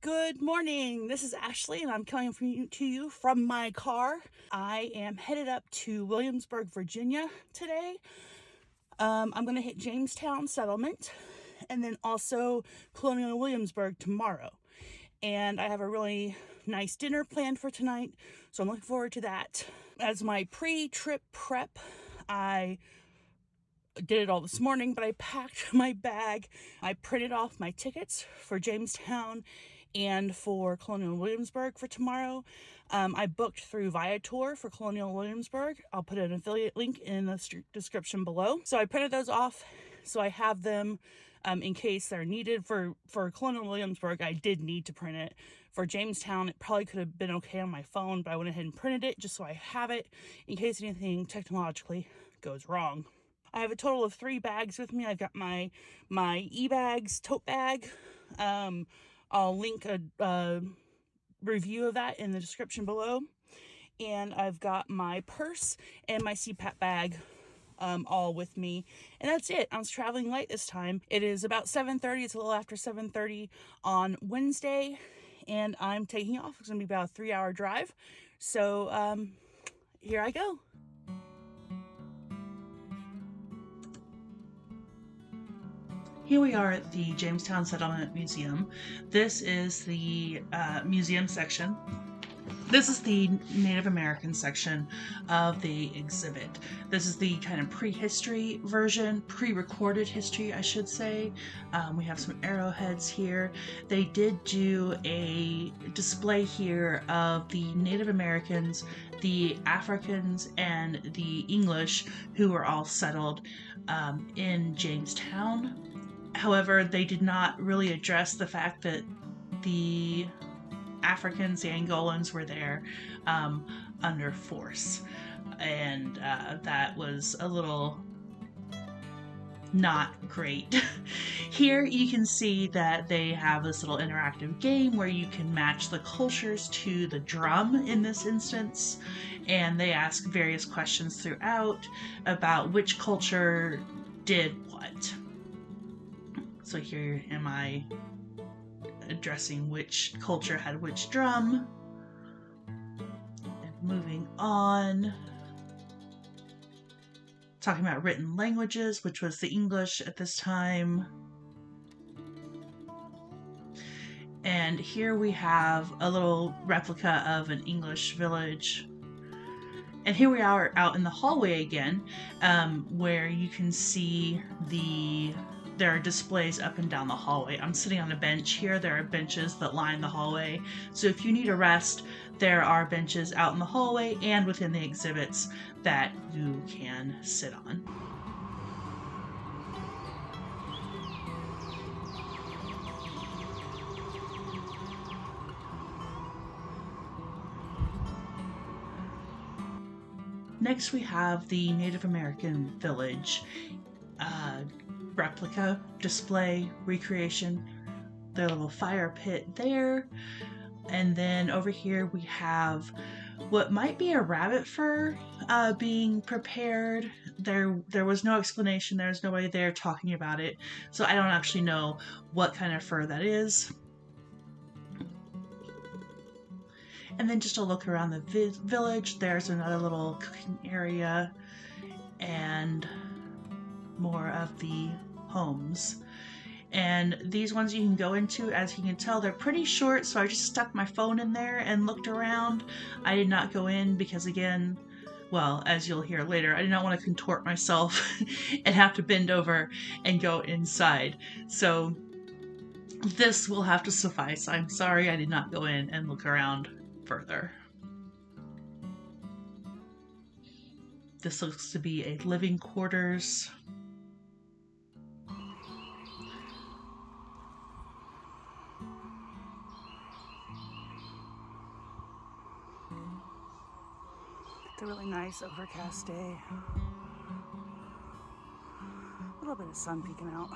Good morning. This is Ashley, and I'm coming to you from my car. I am headed up to Williamsburg, Virginia today. I'm going to hit Jamestown Settlement and then also Colonial Williamsburg tomorrow. And I have a really nice dinner planned for tonight, so I'm looking forward to that. As my pre-trip prep, I did it all this morning, but I packed my bag. I printed off my tickets for Jamestown and for Colonial Williamsburg for tomorrow. I booked through Viator for Colonial Williamsburg. I'll put an affiliate link in the description below. So I printed those off, so I have them in case they're needed. For Colonial Williamsburg, I did need to print it. For Jamestown, it probably could have been okay on my phone, but I went ahead and printed it just so I have it in case anything technologically goes wrong. I have a total of 3 bags with me. I've got my e-bags tote bag. I'll link a review of that in the description below. And I've got my purse and my CPAP bag all with me. And that's it. I was traveling light this time. It is about 7:30. It's a little after 7:30 on Wednesday. And I'm taking off. It's going to be about a 3-hour drive. So here I go. Here we are at the Jamestown Settlement Museum. This is the museum section. This is the Native American section of the exhibit. This is the kind of prehistory version, pre-recorded history, I should say. We have some arrowheads here. They did do a display here of the Native Americans, the Africans, and the English who were all settled in Jamestown. However, they did not really address the fact that the Africans, the Angolans, were there under force. And that was a little not great. Here you can see that they have this little interactive game where you can match the cultures to the drum in this instance. And they ask various questions throughout about which culture did what. So here am I addressing which culture had which drum. And moving on. Talking about written languages, which was the English at this time. And here we have a little replica of an English village. And here we are out in the hallway again, where you can see there are displays up and down the hallway. I'm sitting on a bench here. There are benches that line the hallway. So if you need a rest, there are benches out in the hallway and within the exhibits that you can sit on. Next we have the Native American village. Replica, display, recreation, their little fire pit there. And then over here we have what might be a rabbit fur being prepared. There was no explanation. There's nobody there talking about it. So I don't actually know what kind of fur that is. And then just a look around the village. There's another little cooking area and more of the homes. And these ones you can go into, as you can tell, they're pretty short, so I just stuck my phone in there and looked around. I did not go in because, again, well, as you'll hear later, I did not want to contort myself and have to bend over and go inside. So this will have to suffice. I'm sorry I did not go in and look around further. This looks to be a living quarters. It's a really nice overcast day. A little bit of sun peeking out.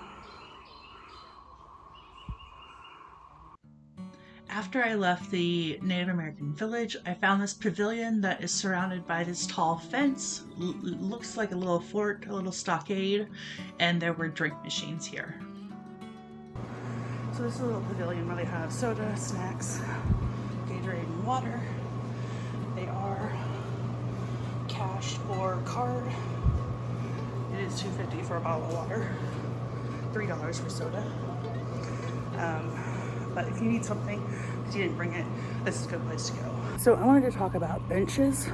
After I left the Native American village, I found this pavilion that is surrounded by this tall fence. Looks like a little fort, a little stockade, and there were drink machines here. So this is a little pavilion where they have soda, snacks, Gatorade, and water. They are cash or card. It is $2.50 for a bottle of water, $3 for soda. But if you need something, if you didn't bring it, this is a good place to go. So I wanted to talk about benches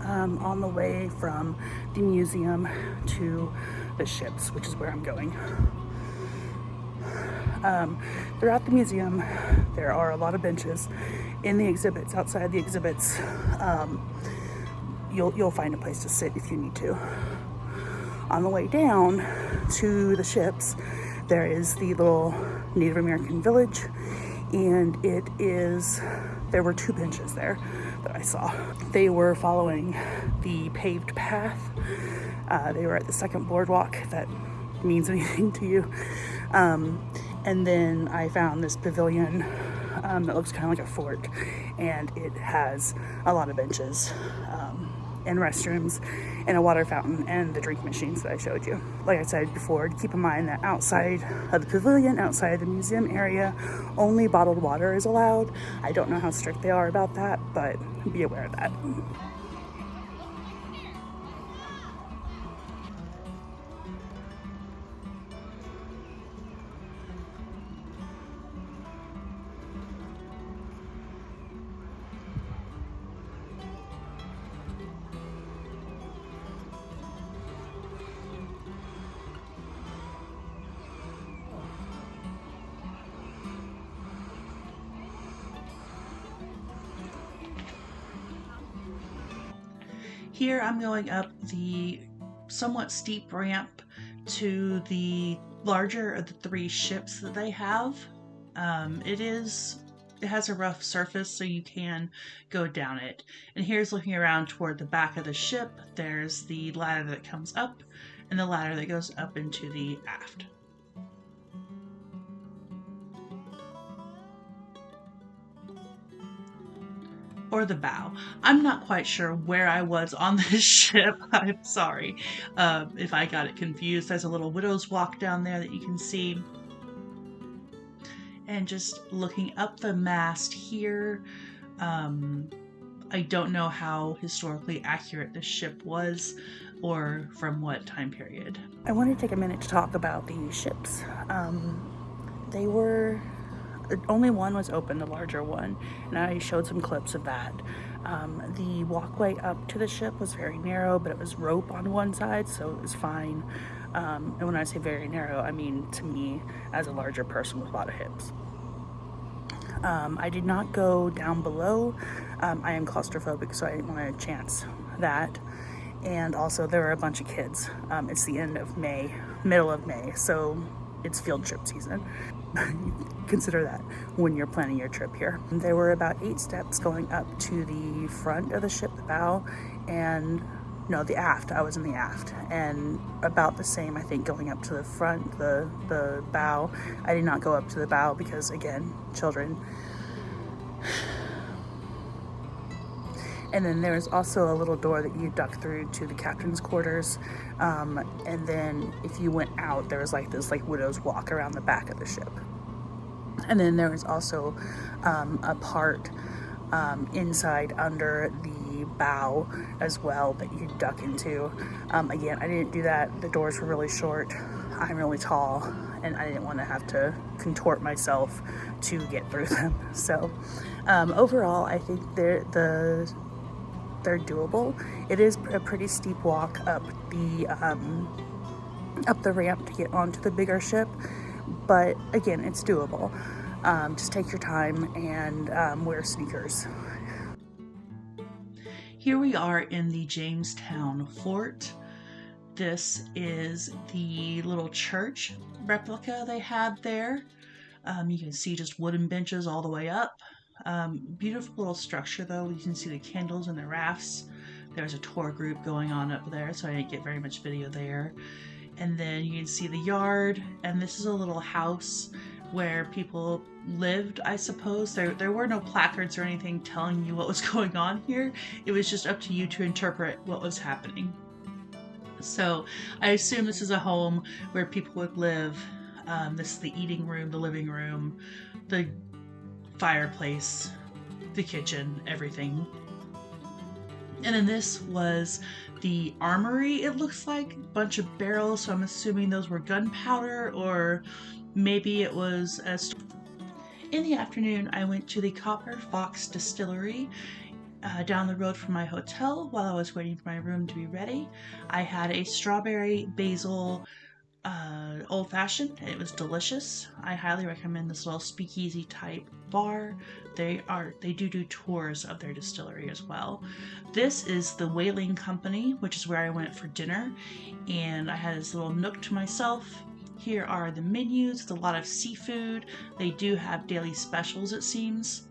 on the way from the museum to the ships, which is where I'm going. Throughout the museum, there are a lot of benches. In the exhibits, outside the exhibits, you'll find a place to sit if you need to. On the way down to the ships, there is the little Native American village, and there were 2 benches there that I saw. They were following the paved path. They were at the second boardwalk, if that means anything to you. And then I found this pavilion that looks kind of like a fort, and it has a lot of benches and restrooms and a water fountain and the drink machines that I showed you. Like I said before, keep in mind that outside of the pavilion, outside of the museum area, only bottled water is allowed. I don't know how strict they are about that, but be aware of that. Here I'm going up the somewhat steep ramp to the larger of the 3 ships that they have. It has a rough surface, so you can go down it. And here's looking around toward the back of the ship. There's the ladder that comes up and the ladder that goes up into the aft. Or the bow. I'm not quite sure where I was on this ship. I'm sorry if I got it confused. There's a little widow's walk down there that you can see. And just looking up the mast here, I don't know how historically accurate this ship was or from what time period. I want to take a minute to talk about the ships. Only one was open, the larger one, and I showed some clips of that. The walkway up to the ship was very narrow, but it was rope on one side, so it was fine. And when I say very narrow, I mean to me as a larger person with a lot of hips. I did not go down below. I am claustrophobic, so I didn't want to chance that. And also there were a bunch of kids. It's the end of May, middle of May, so it's field trip season. Consider that when you're planning your trip here. There were about 8 steps going up to the front of the ship, the bow, and no, the aft. I was in the aft, and about the same, I think, going up to the front, the bow. I did not go up to the bow because, again, children. And then there's also a little door that you duck through to the captain's quarters. And then if you went out, there was like this widow's walk around the back of the ship. And then there was also a part inside under the bow as well that you duck into. Again, I didn't do that. The doors were really short. I'm really tall, and I didn't want to have to contort myself to get through them. So overall, I think they're doable. It is a pretty steep walk up the ramp to get onto the bigger ship, but again, it's doable. Just take your time and wear sneakers. Here we are in the Jamestown Fort. This is the little church replica they had there. You can see just wooden benches all the way up. Beautiful little structure though. You can see the candles and the rafts. There's a tour group going on up there, so I didn't get very much video there. And then you can see the yard, and this is a little house where people lived, I suppose. There were no placards or anything telling you what was going on here. It was just up to you to interpret what was happening. So I assume this is a home where people would live This is the eating room, the living room, the fireplace, the kitchen, everything. And then this was the armory, it looks like. A bunch of barrels, so I'm assuming those were gunpowder, or maybe it was a. In the afternoon, I went to the Copper Fox Distillery down the road from my hotel while I was waiting for my room to be ready. I had a strawberry basil old fashioned, and it was delicious. I highly recommend this little speakeasy type bar. They do tours of their distillery as well. This is the Whaling Company, which is where I went for dinner, and I had this little nook to myself. Here are the menus with a lot of seafood. They do have daily specials, it seems.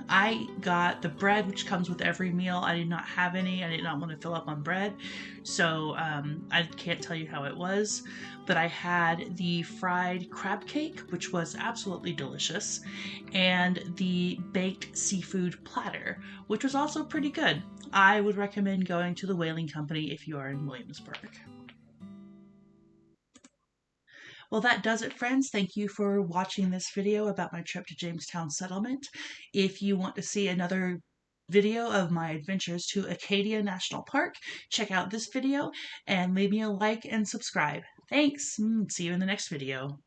I got the bread, which comes with every meal. I did not have any. I did not want to fill up on bread. So I can't tell you how it was. But I had the fried crab cake, which was absolutely delicious, and the baked seafood platter, which was also pretty good. I would recommend going to the Whaling Company if you are in Williamsburg. Well, that does it, friends. Thank you for watching this video about my trip to Jamestown Settlement. If you want to see another video of my adventures to Acadia National Park, check out this video and leave me a like and subscribe. Thanks. See you in the next video.